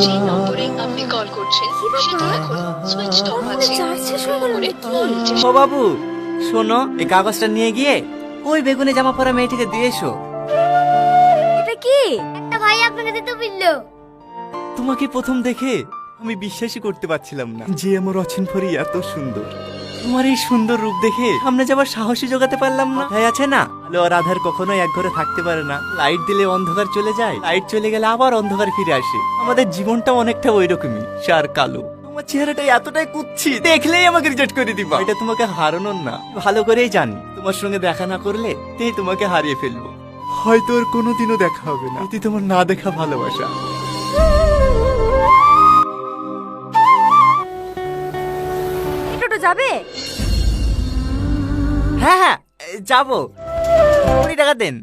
যে নম্বরে আপনি কল করছেন সেটা এখন সুইচড অফ আছে। করে পরে চেষ্টা ও বাবু শোনো, এই কাগজটা নিয়ে গিয়ে ওই বেগুনি জামা পরা মেয়েটিকে দিয়ে এসো। এটা কি? একটা ভাই আপনাকে দিতে বললো। তোমাকে প্রথম দেখে আমি বিশ্বাসই করতে পারছিলাম না যে আমার অচিন পরি এত সুন্দর। তোমার এই সুন্দর রূপ দেখে সামনে যাবার সাহসী জোগাতে পারলাম না। তাই আছে না, আলো আর আধার কখনোই এক ঘরে থাকতে পারে না। লাইট দিলে অন্ধকার চলে যায়, লাইট চলে গেলে আবার অন্ধকার ফিরে আসে। আমাদের জীবনটা অনেকটা ওই রকমই, সার কালো। তোমার চেহারাটা এতটাই কুচ্ছি, দেখলেই আমাকে রিজেক্ট করে দিবা। এটা তোমাকে হারানোর না, ভালো করেই জানি তোমার সঙ্গে দেখা না করলে তেই তোমাকে হারিয়ে ফেলবো। হয়তো আর কোনোদিনও দেখা হবে না, এটি তোমার না দেখা ভালোবাসা। টোটো যাবে? হ্যাঁ হ্যাঁ, যাবো। 20 টাকা দেন।